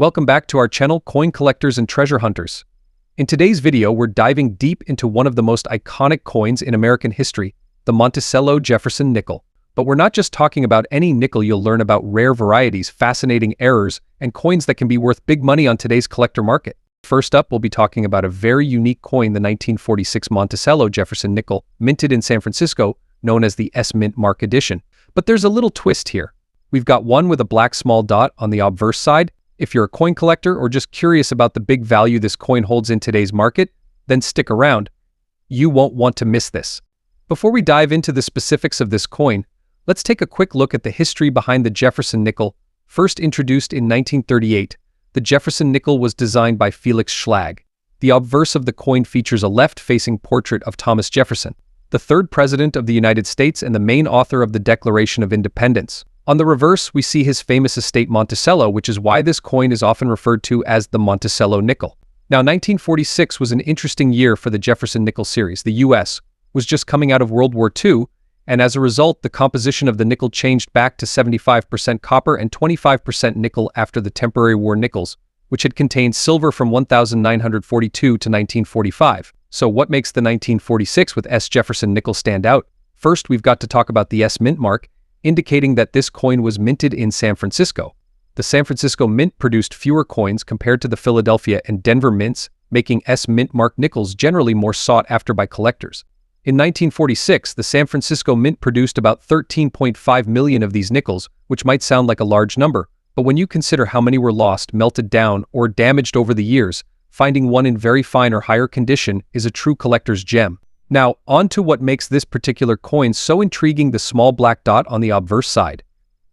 Welcome back to our channel, Coin Collectors and Treasure Hunters. In today's video, we're diving deep into one of the most iconic coins in American history, the Monticello Jefferson nickel. But we're not just talking about any nickel. You'll learn about rare varieties, fascinating errors, and coins that can be worth big money on today's collector market. First up, we'll be talking about a very unique coin, the 1946 Monticello Jefferson nickel, minted in San Francisco, known as the S Mint Mark Edition. But there's a little twist here. We've got one with a black small dot on the obverse side. If you're a coin collector or just curious about the big value this coin holds in today's market, then stick around. You won't want to miss this. Before we dive into the specifics of this coin, let's take a quick look at the history behind the Jefferson nickel. First introduced in 1938, the Jefferson nickel was designed by Felix Schlag. The obverse of the coin features a left-facing portrait of Thomas Jefferson, the third president of the United States and the main author of the Declaration of Independence. On the reverse, we see his famous estate Monticello, which is why this coin is often referred to as the Monticello nickel. Now, 1946 was an interesting year for the Jefferson nickel series. The U.S. was just coming out of World War II, and as a result, the composition of the nickel changed back to 75% copper and 25% nickel after the temporary war nickels, which had contained silver from 1942 to 1945. So what makes the 1946 with S Jefferson nickel stand out? First, we've got to talk about the S Mint mark, indicating that this coin was minted in San Francisco. The San Francisco Mint produced fewer coins compared to the Philadelphia and Denver mints, making S Mint mark nickels generally more sought after by collectors. In 1946, the San Francisco Mint produced about 13.5 million of these nickels, which might sound like a large number, but when you consider how many were lost, melted down, or damaged over the years, finding one in very fine or higher condition is a true collector's gem. Now, on to what makes this particular coin so intriguing: the small black dot on the obverse side.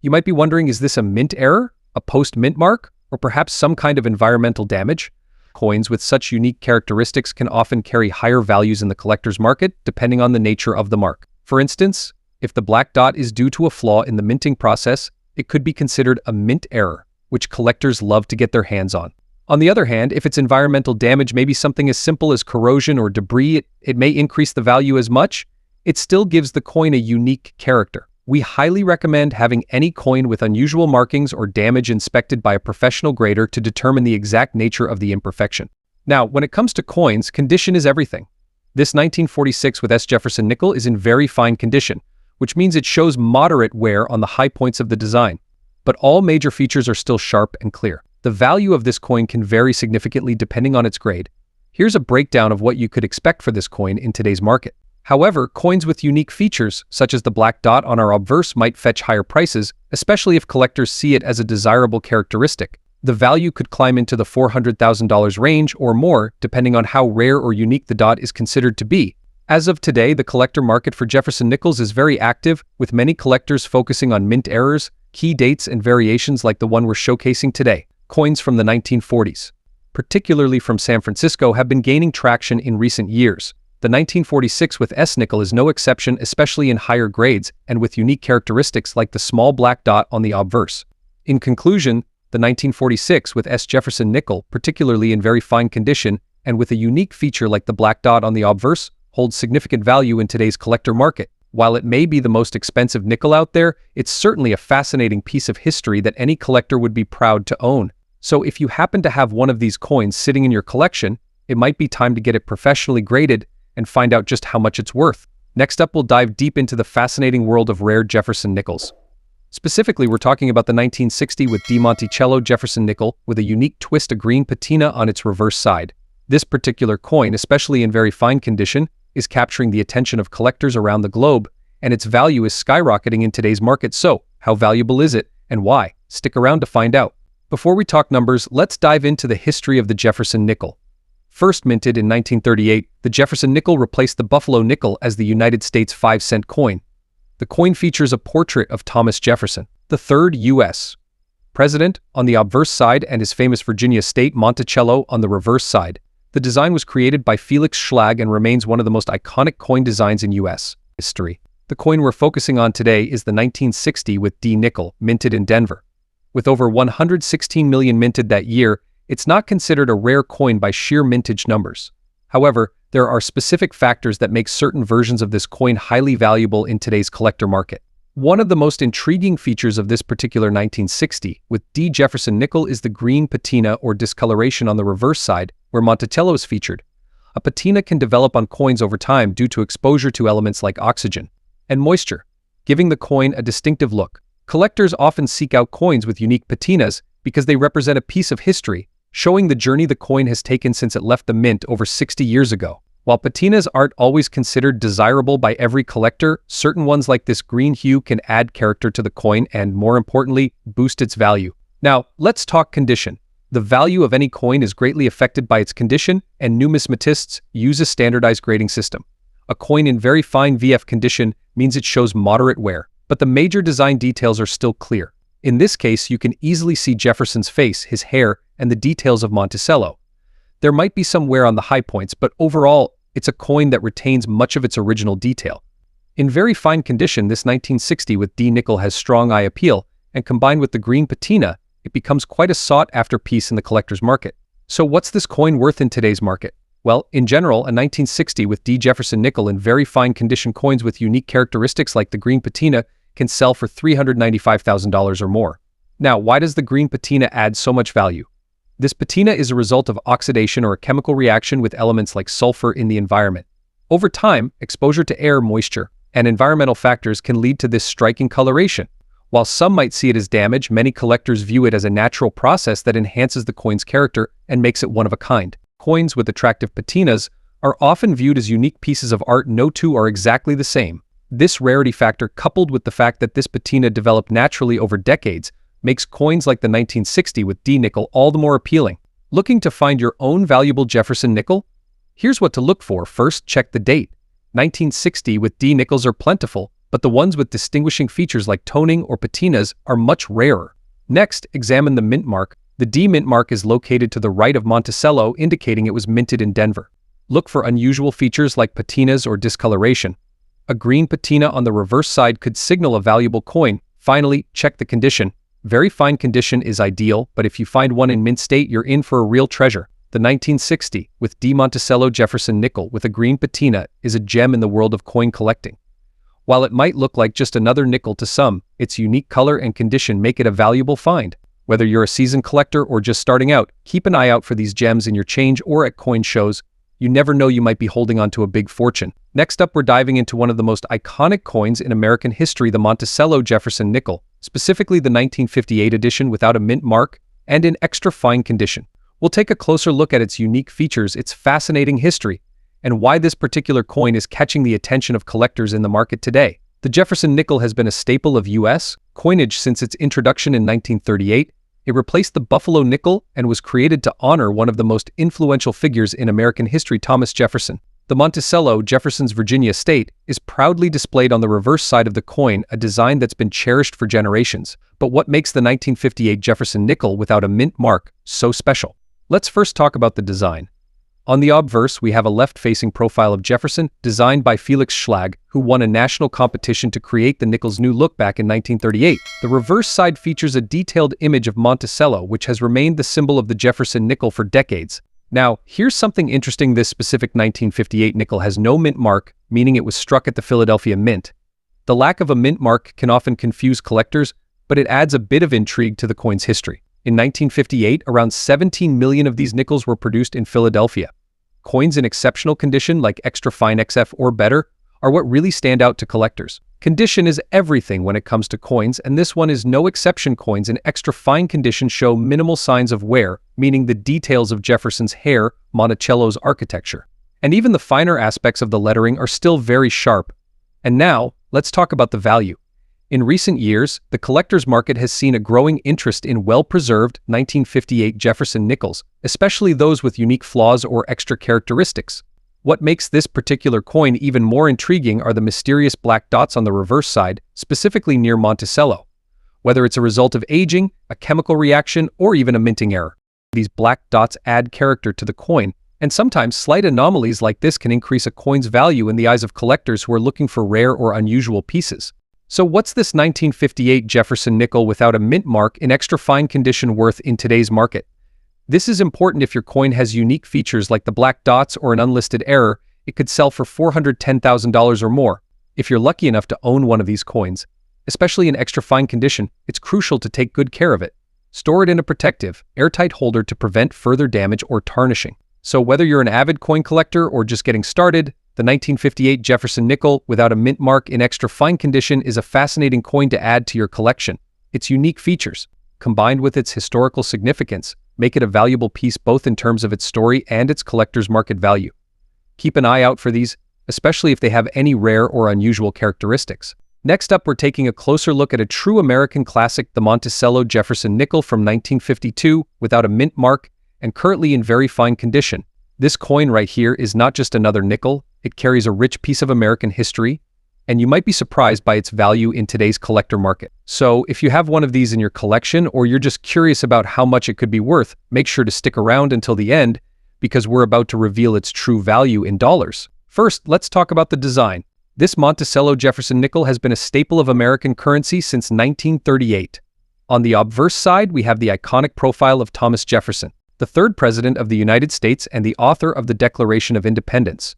You might be wondering, is this a mint error, a post-mint mark, or perhaps some kind of environmental damage? Coins with such unique characteristics can often carry higher values in the collector's market, depending on the nature of the mark. For instance, if the black dot is due to a flaw in the minting process, it could be considered a mint error, which collectors love to get their hands on. On the other hand, if it's environmental damage, maybe something as simple as corrosion or debris, it may increase the value as much. It still gives the coin a unique character. We highly recommend having any coin with unusual markings or damage inspected by a professional grader to determine the exact nature of the imperfection. Now, when it comes to coins, condition is everything. This 1946 with S Jefferson nickel is in very fine condition, which means it shows moderate wear on the high points of the design. But all major features are still sharp and clear. The value of this coin can vary significantly depending on its grade. Here's a breakdown of what you could expect for this coin in today's market. However, coins with unique features, such as the black dot on our obverse, might fetch higher prices, especially if collectors see it as a desirable characteristic. The value could climb into the $400,000 range or more, depending on how rare or unique the dot is considered to be. As of today, the collector market for Jefferson nickels is very active, with many collectors focusing on mint errors, key dates, and variations like the one we're showcasing today. Coins from the 1940s, particularly from San Francisco, have been gaining traction in recent years. The 1946 with S nickel is no exception, especially in higher grades and with unique characteristics like the small black dot on the obverse. In conclusion, the 1946 with S Jefferson nickel, particularly in very fine condition and with a unique feature like the black dot on the obverse, holds significant value in today's collector market. While it may be the most expensive nickel out there, it's certainly a fascinating piece of history that any collector would be proud to own. So if you happen to have one of these coins sitting in your collection, it might be time to get it professionally graded and find out just how much it's worth. Next up, we'll dive deep into the fascinating world of rare Jefferson nickels. Specifically, we're talking about the 1960 with D Monticello Jefferson nickel with a unique twist, a green patina on its reverse side. This particular coin, especially in very fine condition, is capturing the attention of collectors around the globe, and its value is skyrocketing in today's market. So, how valuable is it, and why? Stick around to find out. Before we talk numbers, let's dive into the history of the Jefferson nickel. First minted in 1938, the Jefferson nickel replaced the Buffalo nickel as the United States 5-cent coin. The coin features a portrait of Thomas Jefferson, the third U.S. president, on the obverse side and his famous Virginia state Monticello on the reverse side. The design was created by Felix Schlag and remains one of the most iconic coin designs in U.S. history. The coin we're focusing on today is the 1960 with D nickel, minted in Denver. With over 116 million minted that year, it's not considered a rare coin by sheer mintage numbers. However, there are specific factors that make certain versions of this coin highly valuable in today's collector market. One of the most intriguing features of this particular 1960 with D Jefferson nickel is the green patina or discoloration on the reverse side, where Monticello is featured. A patina can develop on coins over time due to exposure to elements like oxygen and moisture, giving the coin a distinctive look. Collectors often seek out coins with unique patinas because they represent a piece of history, showing the journey the coin has taken since it left the mint over 60 years ago. While patinas aren't always considered desirable by every collector, certain ones like this green hue can add character to the coin and, more importantly, boost its value. Now, let's talk condition. The value of any coin is greatly affected by its condition, and numismatists use a standardized grading system. A coin in very fine VF condition means it shows moderate wear, but the major design details are still clear. In this case, you can easily see Jefferson's face, his hair, and the details of Monticello. There might be some wear on the high points, but overall, it's a coin that retains much of its original detail. In very fine condition, this 1960 with D nickel has strong eye appeal, and combined with the green patina, it becomes quite a sought-after piece in the collector's market. So what's this coin worth in today's market? Well, in general, a 1960 with D Jefferson nickel in very fine condition coins with unique characteristics like the green patina can sell for $395,000 or more. Now, why does the green patina add so much value? This patina is a result of oxidation or a chemical reaction with elements like sulfur in the environment. Over time, exposure to air, moisture, and environmental factors can lead to this striking coloration. While some might see it as damage, many collectors view it as a natural process that enhances the coin's character and makes it one of a kind. Coins with attractive patinas are often viewed as unique pieces of art. No two are exactly the same. This rarity factor, coupled with the fact that this patina developed naturally over decades, makes coins like the 1960 with D nickel all the more appealing. Looking to find your own valuable Jefferson nickel? Here's what to look for. First, check the date. 1960 with D nickels are plentiful, but the ones with distinguishing features like toning or patinas are much rarer. Next, examine the mint mark. The D mint mark is located to the right of Monticello, indicating it was minted in Denver. Look for unusual features like patinas or discoloration. A green patina on the reverse side could signal a valuable coin. Finally, check the condition. Very fine condition is ideal, but if you find one in mint state, you're in for a real treasure. The 1960 with D Monticello Jefferson nickel with a green patina is a gem in the world of coin collecting. While it might look like just another nickel to some, its unique color and condition make it a valuable find. Whether you're a seasoned collector or just starting out, keep an eye out for these gems in your change or at coin shows. You never know, you might be holding on to a big fortune. Next up, we're diving into one of the most iconic coins in American history, the Monticello Jefferson nickel, specifically the 1958 edition without a mint mark and in extra fine condition. We'll take a closer look at its unique features, its fascinating history, and why this particular coin is catching the attention of collectors in the market today. The Jefferson nickel has been a staple of U.S. coinage since its introduction in 1938. It replaced the Buffalo nickel and was created to honor one of the most influential figures in American history, Thomas Jefferson. The Monticello, Jefferson's Virginia estate, is proudly displayed on the reverse side of the coin, a design that's been cherished for generations. But what makes the 1958 Jefferson nickel without a mint mark so special? Let's first talk about the design. On the obverse, we have a left-facing profile of Jefferson, designed by Felix Schlag, who won a national competition to create the nickel's new look back in 1938. The reverse side features a detailed image of Monticello, which has remained the symbol of the Jefferson nickel for decades. Now, here's something interesting. This specific 1958 nickel has no mint mark, meaning it was struck at the Philadelphia Mint. The lack of a mint mark can often confuse collectors, but it adds a bit of intrigue to the coin's history. In 1958, around 17 million of these nickels were produced in Philadelphia. Coins in exceptional condition, like extra fine XF or better, are what really stand out to collectors. Condition is everything when it comes to coins, and this one is no exception. Coins in extra fine condition show minimal signs of wear, meaning the details of Jefferson's hair, Monticello's architecture, and even the finer aspects of the lettering are still very sharp. And now, let's talk about the value. In recent years, the collector's market has seen a growing interest in well-preserved 1958 Jefferson nickels, especially those with unique flaws or extra characteristics. What makes this particular coin even more intriguing are the mysterious black dots on the reverse side, specifically near Monticello. Whether it's a result of aging, a chemical reaction, or even a minting error, these black dots add character to the coin, and sometimes slight anomalies like this can increase a coin's value in the eyes of collectors who are looking for rare or unusual pieces. So what's this 1958 Jefferson nickel without a mint mark in extra fine condition worth in today's market? This is important. If your coin has unique features like the black dots or an unlisted error, it could sell for $410,000 or more. If you're lucky enough to own one of these coins, Especially in extra fine condition, it's crucial to take good care of it. Store it in a protective, airtight holder to prevent further damage or tarnishing. So whether you're an avid coin collector or just getting started, the 1958 Jefferson nickel without a mint mark in extra fine condition is a fascinating coin to add to your collection. Its unique features, combined with its historical significance, make it a valuable piece both in terms of its story and its collector's market value. Keep an eye out for these, especially if they have any rare or unusual characteristics. Next up, we're taking a closer look at a true American classic, the Monticello Jefferson nickel from 1952, without a mint mark and currently in very fine condition. This coin right here is not just another nickel, it carries a rich piece of American history, and you might be surprised by its value in today's collector market. So if you have one of these in your collection or you're just curious about how much it could be worth, make sure to stick around until the end because we're about to reveal its true value in dollars. First, let's talk about the design. This Monticello Jefferson nickel has been a staple of American currency since 1938. On the obverse side, we have the iconic profile of Thomas Jefferson, the third president of the United States and the author of the Declaration of Independence.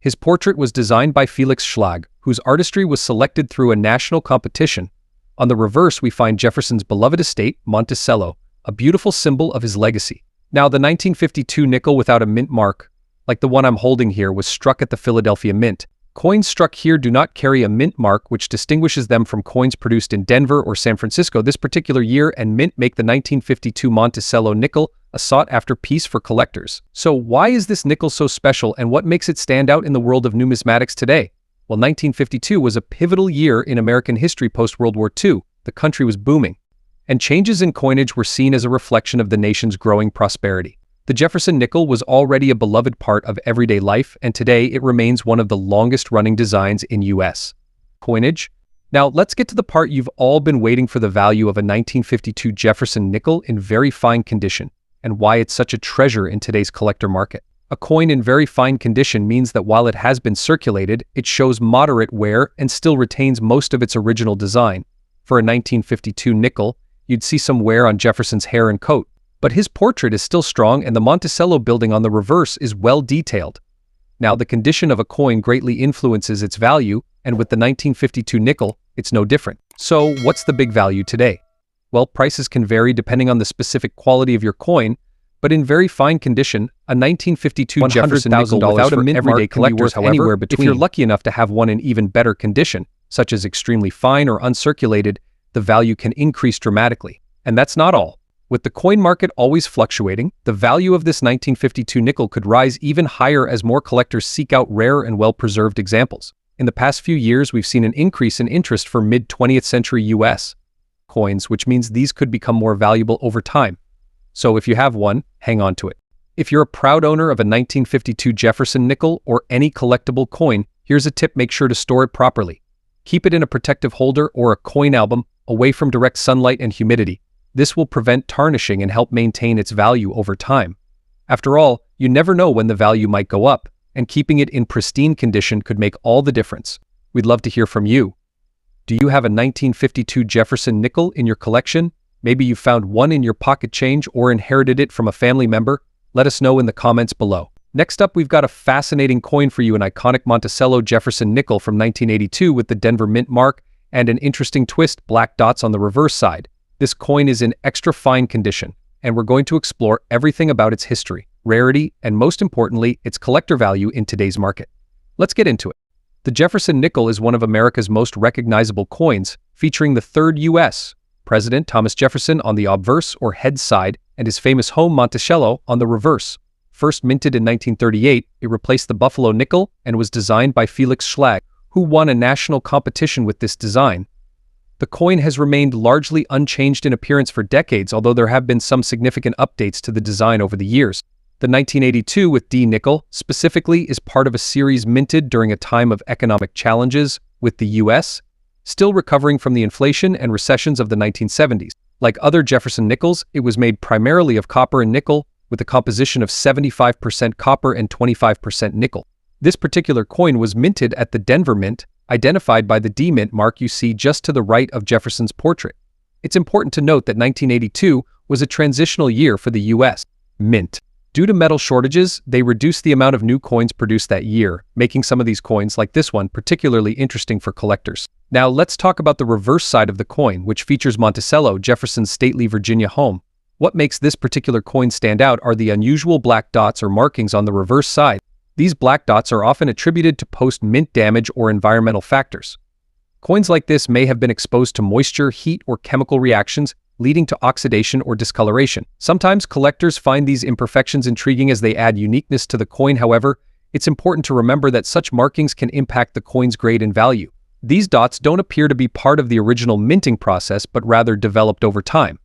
His portrait was designed by Felix Schlag, whose artistry was selected through a national competition. On the reverse, we find Jefferson's beloved estate, Monticello, a beautiful symbol of his legacy. Now, the 1952 nickel without a mint mark, like the one I'm holding here, was struck at the Philadelphia Mint. Coins struck here do not carry a mint mark, which distinguishes them from coins produced in Denver or San Francisco this particular year, and mint make the 1952 Monticello nickel a sought-after piece for collectors. So why is this nickel so special and what makes it stand out in the world of numismatics today? Well, 1952 was a pivotal year in American history post-World War II. The country was booming, and changes in coinage were seen as a reflection of the nation's growing prosperity. The Jefferson nickel was already a beloved part of everyday life, and today it remains one of the longest-running designs in U.S. coinage. Now, let's get to the part you've all been waiting for: the value of a 1952 Jefferson nickel in very fine condition, and why it's such a treasure in today's collector market. A coin in very fine condition means that while it has been circulated, it shows moderate wear and still retains most of its original design. For a 1952 nickel, you'd see some wear on Jefferson's hair and coat, but his portrait is still strong and the Monticello building on the reverse is well detailed. Now, the condition of a coin greatly influences its value, and with the 1952 nickel, it's no different. So, what's the big value today? Well, prices can vary depending on the specific quality of your coin, but in very fine condition, a 1952 Jefferson nickel without a mint mark can be worth anywhere between. If you're lucky enough to have one in even better condition, such as extremely fine or uncirculated, the value can increase dramatically. And that's not all. With the coin market always fluctuating, the value of this 1952 nickel could rise even higher as more collectors seek out rare and well-preserved examples. In the past few years, we've seen an increase in interest for mid-20th century U.S. coins, which means these could become more valuable over time. So if you have one, hang on to it. If you're a proud owner of a 1952 Jefferson nickel or any collectible coin, here's a tip: make sure to store it properly. Keep it in a protective holder or a coin album away from direct sunlight and humidity. This will prevent tarnishing and help maintain its value over time. After all, you never know when the value might go up, and keeping it in pristine condition could make all the difference. We'd love to hear from you. Do you have a 1952 Jefferson nickel in your collection? Maybe you found one in your pocket change or inherited it from a family member? Let us know in the comments below. Next up, we've got a fascinating coin for you, an iconic Monticello Jefferson nickel from 1982 with the Denver mint mark and an interesting twist: black dots on the reverse side. This coin is in extra fine condition, and we're going to explore everything about its history, rarity, and most importantly, its collector value in today's market. Let's get into it. The Jefferson nickel is one of America's most recognizable coins, featuring the third U.S. President Thomas Jefferson on the obverse or head side and his famous home Monticello on the reverse. First minted in 1938, it replaced the Buffalo nickel and was designed by Felix Schlag, who won a national competition with this design. The coin has remained largely unchanged in appearance for decades, although there have been some significant updates to the design over the years. The 1982 with D nickel, specifically, is part of a series minted during a time of economic challenges, with the U.S. still recovering from the inflation and recessions of the 1970s. Like other Jefferson nickels, it was made primarily of copper and nickel, with a composition of 75% copper and 25% nickel. This particular coin was minted at the Denver Mint, identified by the D mint mark you see just to the right of Jefferson's portrait. It's important to note that 1982 was a transitional year for the U.S. Mint, Due to metal shortages, they reduced the amount of new coins produced that year, making some of these coins, like this one, particularly interesting for collectors. Now let's talk about the reverse side of the coin, which features Monticello Jefferson's stately Virginia home. What makes this particular coin stand out are the unusual black dots or markings on the reverse side. These black dots are often attributed to post-mint damage or environmental factors. Coins like this may have been exposed to moisture, heat, or chemical reactions, leading to oxidation or discoloration. Sometimes collectors find these imperfections intriguing as they add uniqueness to the coin. However, it's important to remember that such markings can impact the coin's grade and value. These dots don't appear to be part of the original minting process, but rather developed over time.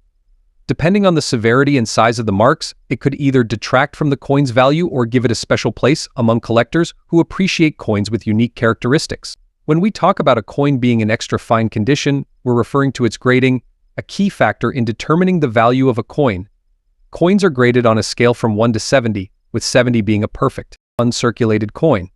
Depending on the severity and size of the marks, it could either detract from the coin's value or give it a special place among collectors who appreciate coins with unique characteristics. When we talk about a coin being in extra fine condition, we're referring to its grading, a key factor in determining the value of a coin. Coins are graded on a scale from 1 to 70, with 70 being a perfect, uncirculated coin.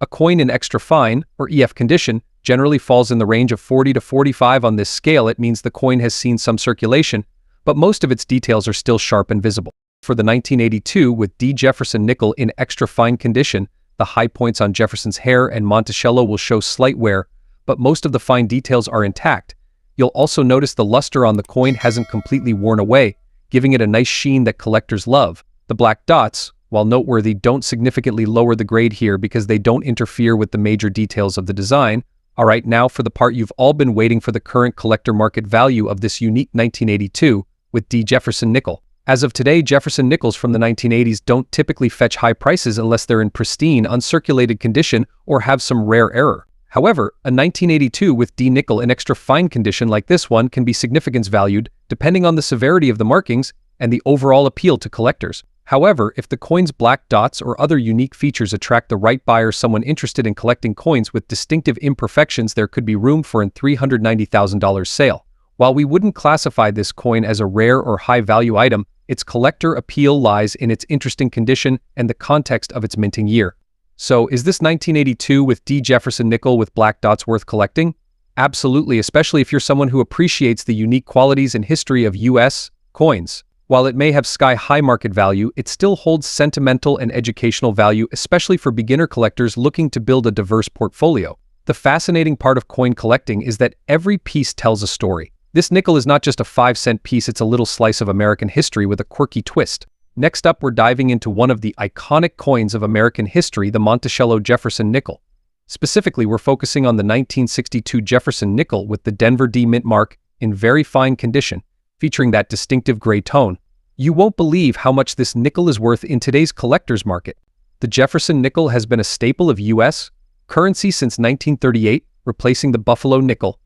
A coin in extra fine, or EF condition, generally falls in the range of 40 to 45 on this scale. It means the coin has seen some circulation, but most of its details are still sharp and visible. For the 1982 with D Jefferson nickel in extra fine condition, the high points on Jefferson's hair and Monticello will show slight wear, but most of the fine details are intact. You'll also notice the luster on the coin hasn't completely worn away, giving it a nice sheen that collectors love. The black dots, while noteworthy, don't significantly lower the grade here because they don't interfere with the major details of the design. Alright, now for the part you've all been waiting for, the current collector market value of this unique 1982 with D Jefferson nickel. As of today, Jefferson nickels from the 1980s don't typically fetch high prices unless they're in pristine, uncirculated condition or have some rare error. However, a 1982 with D nickel in extra fine condition like this one can be significantly valued depending on the severity of the markings and the overall appeal to collectors. However, if the coin's black dots or other unique features attract the right buyer, someone interested in collecting coins with distinctive imperfections, there could be room for a $390,000 sale. While we wouldn't classify this coin as a rare or high-value item, its collector appeal lies in its interesting condition and the context of its minting year. So, is this 1982 with D Jefferson nickel with black dots worth collecting? Absolutely, especially if you're someone who appreciates the unique qualities and history of U.S. coins. While it may have sky-high market value, it still holds sentimental and educational value, especially for beginner collectors looking to build a diverse portfolio. The fascinating part of coin collecting is that every piece tells a story. This nickel is not just a 5-cent piece, it's a little slice of American history with a quirky twist. Next up, we're diving into one of the iconic coins of American history, the Monticello Jefferson nickel. Specifically, we're focusing on the 1962 Jefferson nickel with the Denver D mint mark in very fine condition, featuring that distinctive gray tone. You won't believe how much this nickel is worth in today's collector's market. The Jefferson nickel has been a staple of U.S. currency since 1938, replacing the Buffalo nickel.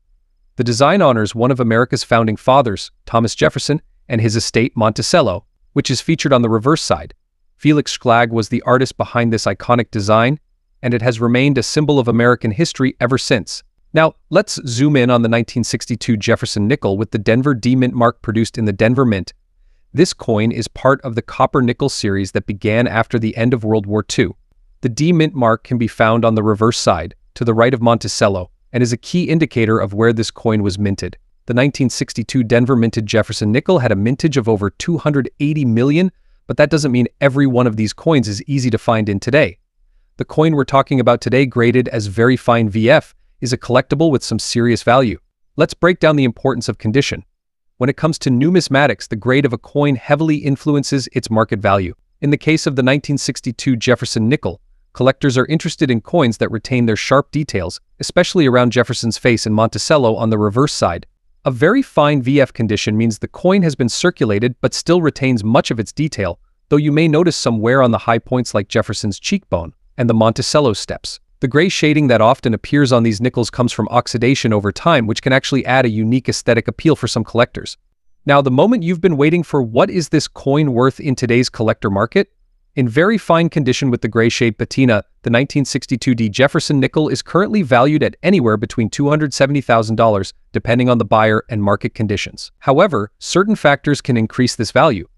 The design honors one of America's founding fathers, Thomas Jefferson, and his estate Monticello, which is featured on the reverse side. Felix Schlag was the artist behind this iconic design, and it has remained a symbol of American history ever since. Now, let's zoom in on the 1962 Jefferson nickel with the Denver D mint mark produced in the Denver Mint. This coin is part of the copper-nickel series that began after the end of World War II. The D mint mark can be found on the reverse side, to the right of Monticello, and is a key indicator of where this coin was minted. The 1962 Denver minted Jefferson nickel had a mintage of over 280 million, but that doesn't mean every one of these coins is easy to find in today. The coin we're talking about today, graded as very fine VF, is a collectible with some serious value. Let's break down the importance of condition. When it comes to numismatics, the grade of a coin heavily influences its market value. In the case of the 1962 Jefferson nickel, collectors are interested in coins that retain their sharp details, especially around Jefferson's face and Monticello on the reverse side. A very fine VF condition means the coin has been circulated but still retains much of its detail, though you may notice some wear on the high points like Jefferson's cheekbone and the Monticello steps. The gray shading that often appears on these nickels comes from oxidation over time, which can actually add a unique aesthetic appeal for some collectors. Now, the moment you've been waiting for: what is this coin worth in today's collector market? In very fine condition with the gray shade patina, the 1962 D Jefferson nickel is currently valued at anywhere between $270,000, depending on the buyer and market conditions. However, certain factors can increase this value.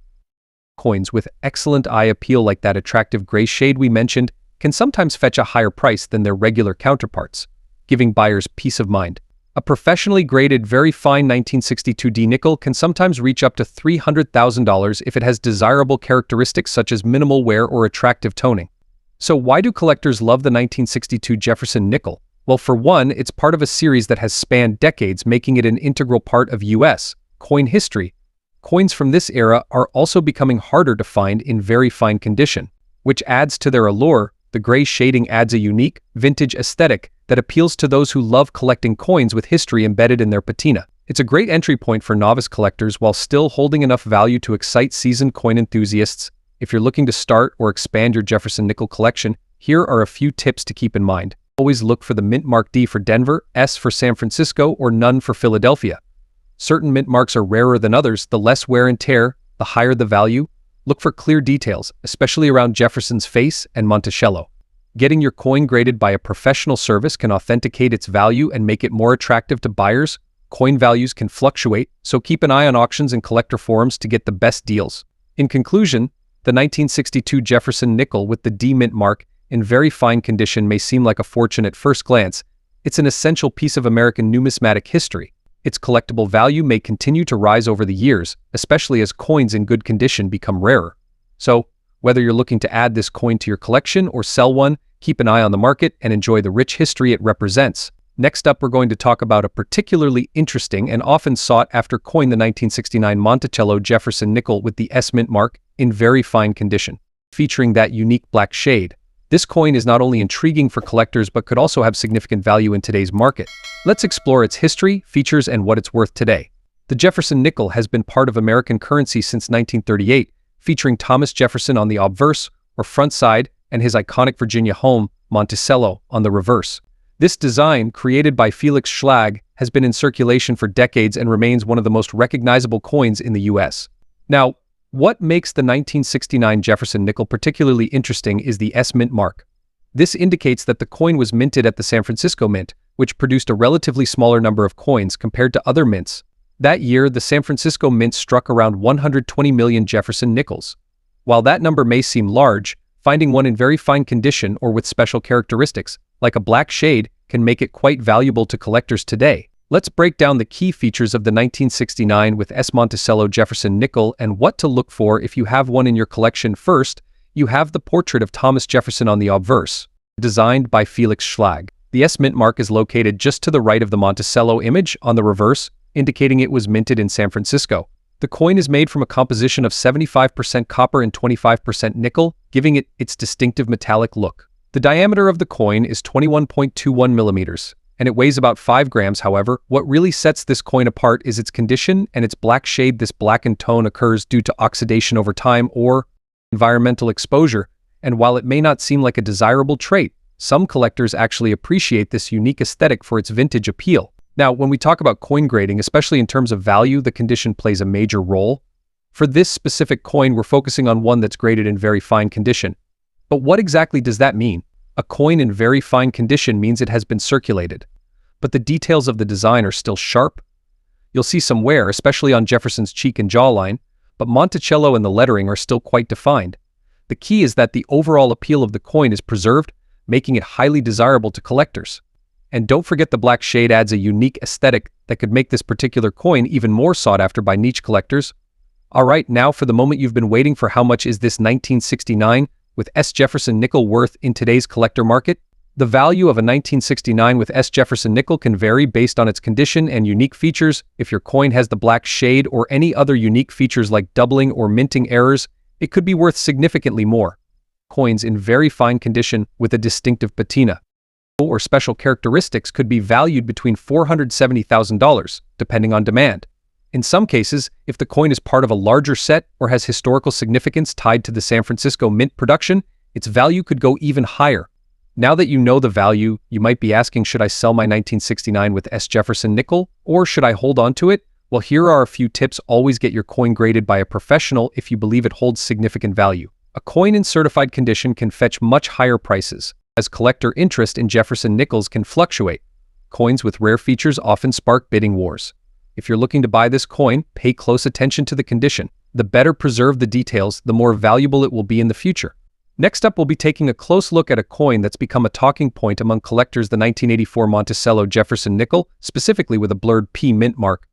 Coins with excellent eye appeal like that attractive gray shade we mentioned can sometimes fetch a higher price than their regular counterparts, giving buyers peace of mind. A professionally graded, very fine 1962 D nickel can sometimes reach up to $300,000 if it has desirable characteristics such as minimal wear or attractive toning. So why do collectors love the 1962 Jefferson nickel? Well, for one, it's part of a series that has spanned decades, making it an integral part of U.S. coin history. Coins from this era are also becoming harder to find in very fine condition, which adds to their allure. The gray shading adds a unique, vintage aesthetic that appeals to those who love collecting coins with history embedded in their patina. It's a great entry point for novice collectors while still holding enough value to excite seasoned coin enthusiasts. If you're looking to start or expand your Jefferson nickel collection, here are a few tips to keep in mind. Always look for the mint mark D for Denver, S for San Francisco, or none for Philadelphia. Certain mint marks are rarer than others. The less wear and tear, the higher the value. Look for clear details, especially around Jefferson's face and Monticello. Getting your coin graded by a professional service can authenticate its value and make it more attractive to buyers. Coin values can fluctuate, so keep an eye on auctions and collector forums to get the best deals. In conclusion, the 1962 Jefferson nickel with the D mint mark in very fine condition may seem like a fortune at first glance. It's an essential piece of American numismatic history. Its collectible value may continue to rise over the years, especially as coins in good condition become rarer. So, whether you're looking to add this coin to your collection or sell one, keep an eye on the market and enjoy the rich history it represents. Next up, we're going to talk about a particularly interesting and often sought-after coin, the 1969 Monticello Jefferson nickel with the S mint mark in very fine condition, featuring that unique black shade. This coin is not only intriguing for collectors but could also have significant value in today's market. Let's explore its history, features, and what it's worth today. The Jefferson nickel has been part of American currency since 1938, featuring Thomas Jefferson on the obverse, or front side, and his iconic Virginia home, Monticello, on the reverse. This design, created by Felix Schlag, has been in circulation for decades and remains one of the most recognizable coins in the U.S. Now, what makes the 1969 Jefferson nickel particularly interesting is the S mint mark. This indicates that the coin was minted at the San Francisco Mint, which produced a relatively smaller number of coins compared to other mints. That year, the San Francisco Mint struck around 120 million Jefferson nickels. While that number may seem large, finding one in very fine condition or with special characteristics, like a black shade, can make it quite valuable to collectors today. Let's break down the key features of the 1969 with S Monticello Jefferson nickel and what to look for if you have one in your collection. First, you have the portrait of Thomas Jefferson on the obverse, designed by Felix Schlag. The S mint mark is located just to the right of the Monticello image on the reverse, indicating it was minted in San Francisco. The coin is made from a composition of 75% copper and 25% nickel, giving it its distinctive metallic look. The diameter of the coin is 21.21 millimeters, and it weighs about 5 grams. However, what really sets this coin apart is its condition and its black shade. This blackened tone occurs due to oxidation over time or environmental exposure, and while it may not seem like a desirable trait, some collectors actually appreciate this unique aesthetic for its vintage appeal. Now, when we talk about coin grading, especially in terms of value, the condition plays a major role. For this specific coin, we're focusing on one that's graded in very fine condition. But what exactly does that mean? A coin in very fine condition means it has been circulated, but the details of the design are still sharp. You'll see some wear, especially on Jefferson's cheek and jawline, but Monticello and the lettering are still quite defined. The key is that the overall appeal of the coin is preserved, making it highly desirable to collectors. And don't forget, the black shade adds a unique aesthetic that could make this particular coin even more sought after by niche collectors. Alright, now for the moment you've been waiting for. How much is this 1969 with S Jefferson nickel worth in today's collector market? The value of a 1969 with S Jefferson nickel can vary based on its condition and unique features. If your coin has the black shade or any other unique features like doubling or minting errors, it could be worth significantly more. Coins in very fine condition with a distinctive patina or special characteristics could be valued between $470,000, depending on demand. In some cases, if the coin is part of a larger set or has historical significance tied to the San Francisco Mint production, its value could go even higher. Now that you know the value, you might be asking, should I sell my 1969 with S Jefferson nickel, or should I hold on to it? Well, here are a few tips. Always get your coin graded by a professional if you believe it holds significant value. A coin in certified condition can fetch much higher prices, as collector interest in Jefferson nickels can fluctuate. Coins with rare features often spark bidding wars. If you're looking to buy this coin, pay close attention to the condition. The better preserved the details, the more valuable it will be in the future. Next up, we'll be taking a close look at a coin that's become a talking point among collectors, the 1984 Monticello Jefferson nickel, specifically with a blurred P mint mark.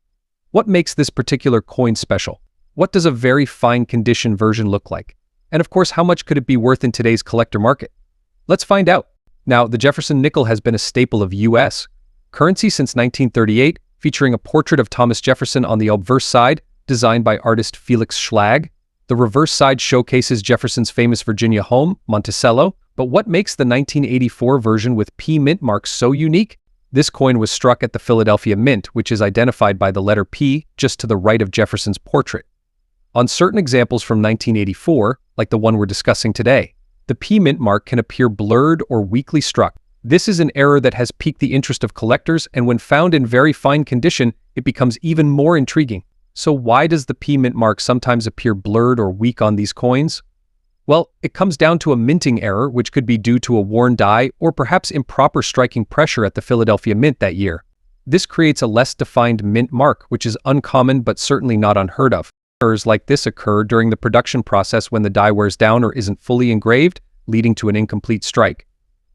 What makes this particular coin special? What does a very fine condition version look like? And of course, how much could it be worth in today's collector market? Let's find out. Now, the Jefferson nickel has been a staple of U.S. currency since 1938, featuring a portrait of Thomas Jefferson on the obverse side, designed by artist Felix Schlag. The reverse side showcases Jefferson's famous Virginia home, Monticello. But what makes the 1984 version with P mint marks so unique? This coin was struck at the Philadelphia Mint, which is identified by the letter P just to the right of Jefferson's portrait. On certain examples from 1984, like the one we're discussing today, the P mint mark can appear blurred or weakly struck. This is an error that has piqued the interest of collectors, and when found in very fine condition, it becomes even more intriguing. So why does the P mint mark sometimes appear blurred or weak on these coins? Well, it comes down to a minting error, which could be due to a worn die or perhaps improper striking pressure at the Philadelphia Mint that year. This creates a less defined mint mark, which is uncommon but certainly not unheard of. Errors like this occur during the production process when the die wears down or isn't fully engraved, leading to an incomplete strike.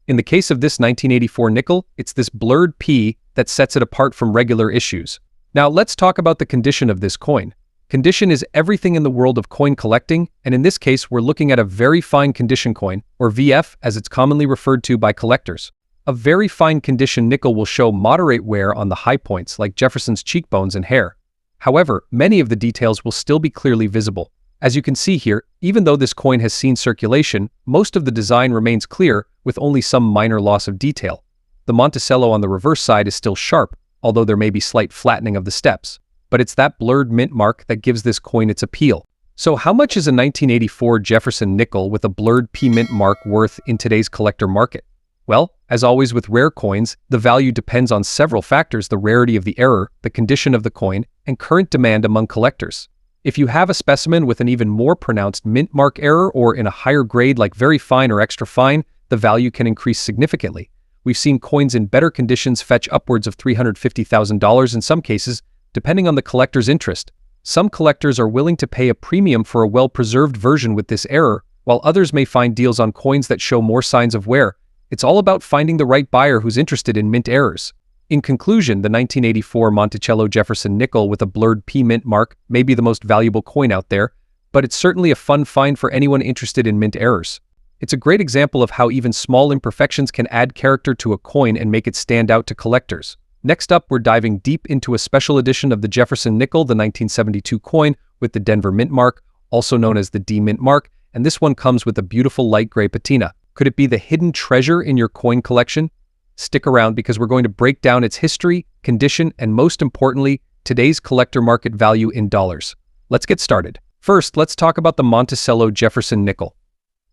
In the case of this 1984 nickel, it's this blurred P that sets it apart from regular issues. Now let's talk about the condition of this coin. Condition is everything in the world of coin collecting, and in this case we're looking at a very fine condition coin, or VF as it's commonly referred to by collectors. A very fine condition nickel will show moderate wear on the high points like Jefferson's cheekbones and hair. However, many of the details will still be clearly visible. As you can see here, even though this coin has seen circulation, most of the design remains clear with only some minor loss of detail. The Monticello on the reverse side is still sharp, although there may be slight flattening of the steps. But it's that blurred mint mark that gives this coin its appeal. So how much is a 1984 Jefferson nickel with a blurred P mint mark worth in today's collector market? Well, as always with rare coins, the value depends on several factors: the rarity of the error, the condition of the coin, and current demand among collectors. If you have a specimen with an even more pronounced mint mark error or in a higher grade like very fine or extra fine, the value can increase significantly. We've seen coins in better conditions fetch upwards of $350,000 in some cases, depending on the collector's interest. Some collectors are willing to pay a premium for a well-preserved version with this error, while others may find deals on coins that show more signs of wear. It's all about finding the right buyer who's interested in mint errors. In conclusion, the 1984 Monticello Jefferson nickel with a blurred P mint mark may be the most valuable coin out there, but it's certainly a fun find for anyone interested in mint errors. It's a great example of how even small imperfections can add character to a coin and make it stand out to collectors. Next up, we're diving deep into a special edition of the Jefferson nickel, the 1972 coin with the Denver mint mark, also known as the D mint mark, and this one comes with a beautiful light gray patina. Could it be the hidden treasure in your coin collection? Stick around because we're going to break down its history, condition, and most importantly, today's collector market value in dollars. Let's get started. First, let's talk about the Monticello Jefferson nickel.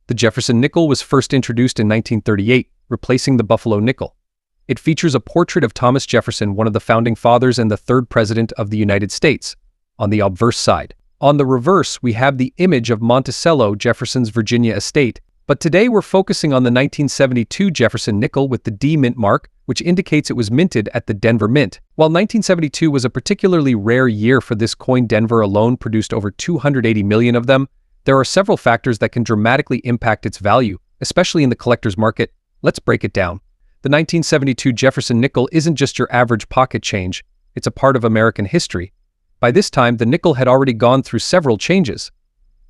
The Jefferson nickel was first introduced in 1938, replacing the Buffalo nickel. It features a portrait of Thomas Jefferson, one of the founding fathers and the third president of the United States, on the obverse side. On the reverse, we have the image of Monticello Jefferson's Virginia estate, but today we're focusing on the 1972 Jefferson nickel with the D mint mark, which indicates it was minted at the Denver Mint. While 1972 was a particularly rare year for this coin, Denver alone produced over 280 million of them. There are several factors that can dramatically impact its value, especially in the collector's market. Let's break it down. The 1972 Jefferson nickel isn't just your average pocket change, it's a part of American history. By this time, the nickel had already gone through several changes.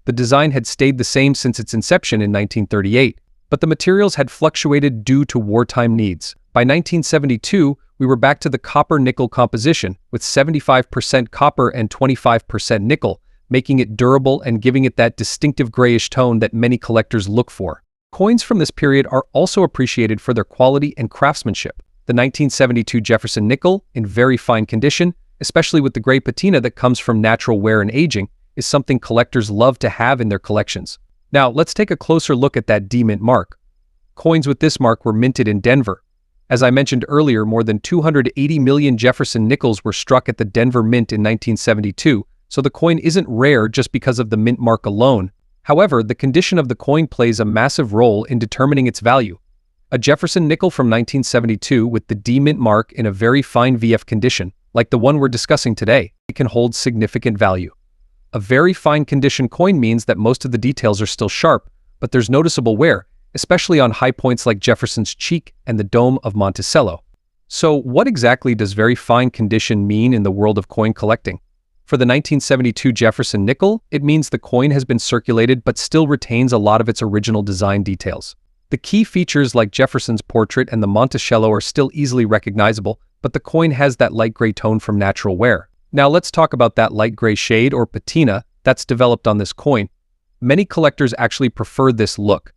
The design had stayed the same since its inception in 1938, but the materials had fluctuated due to wartime needs. By 1972, we were back to the copper-nickel composition, with 75% copper and 25% nickel, making it durable and giving it that distinctive grayish tone that many collectors look for. Coins from this period are also appreciated for their quality and craftsmanship. The 1972 Jefferson nickel, in very fine condition, especially with the gray patina that comes from natural wear and aging, is something collectors love to have in their collections. Now, let's take a closer look at that D mint mark. Coins with this mark were minted in Denver. As I mentioned earlier, more than 280 million Jefferson nickels were struck at the Denver Mint in 1972, so the coin isn't rare just because of the mint mark alone. However, the condition of the coin plays a massive role in determining its value. A Jefferson nickel from 1972 with the D mint mark in a very fine VF condition, like the one we're discussing today, it can hold significant value. A very fine condition coin means that most of the details are still sharp, but there's noticeable wear, especially on high points like Jefferson's Cheek and the Dome of Monticello. So what exactly does very fine condition mean in the world of coin collecting? For the 1972 Jefferson nickel, it means the coin has been circulated but still retains a lot of its original design details. The key features like Jefferson's portrait and the Monticello are still easily recognizable, but the coin has that light gray tone from natural wear. Now let's talk about that light gray shade or patina that's developed on this coin. Many collectors actually prefer this look.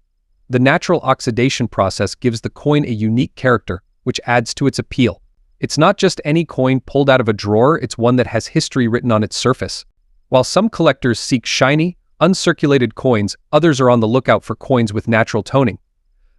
The natural oxidation process gives the coin a unique character, which adds to its appeal. It's not just any coin pulled out of a drawer, it's one that has history written on its surface. While some collectors seek shiny, uncirculated coins, others are on the lookout for coins with natural toning.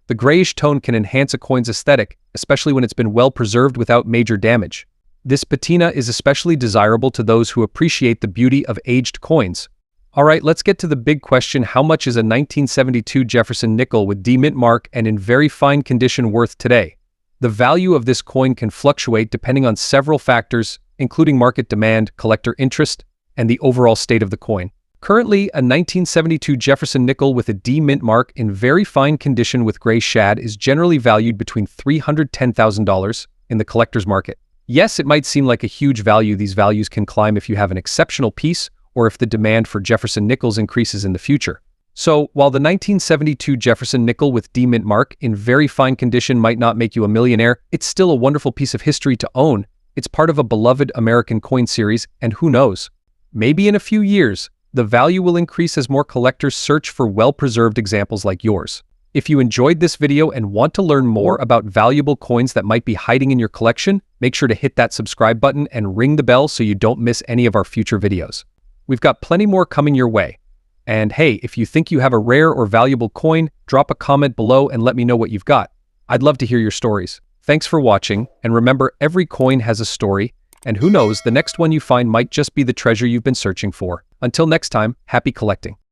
The grayish tone can enhance a coin's aesthetic, especially when it's been well preserved without major damage. This patina is especially desirable to those who appreciate the beauty of aged coins. Alright, let's get to the big question: how much is a 1972 Jefferson nickel with D mint mark and in very fine condition worth today? The value of this coin can fluctuate depending on several factors, including market demand, collector interest, and the overall state of the coin. Currently, a 1972 Jefferson nickel with a D mint mark in very fine condition with gray shad is generally valued between $310,000 in the collector's market. Yes, it might seem like a huge value. These values can climb if you have an exceptional piece or if the demand for Jefferson nickels increases in the future. So, while the 1972 Jefferson nickel with D mint mark in very fine condition might not make you a millionaire, it's still a wonderful piece of history to own. It's part of a beloved American coin series, and who knows? Maybe in a few years, the value will increase as more collectors search for well-preserved examples like yours. If you enjoyed this video and want to learn more about valuable coins that might be hiding in your collection, make sure to hit that subscribe button and ring the bell so you don't miss any of our future videos. We've got plenty more coming your way. And hey, if you think you have a rare or valuable coin, drop a comment below and let me know what you've got. I'd love to hear your stories. Thanks for watching, and remember, every coin has a story, and who knows, the next one you find might just be the treasure you've been searching for. Until next time, happy collecting.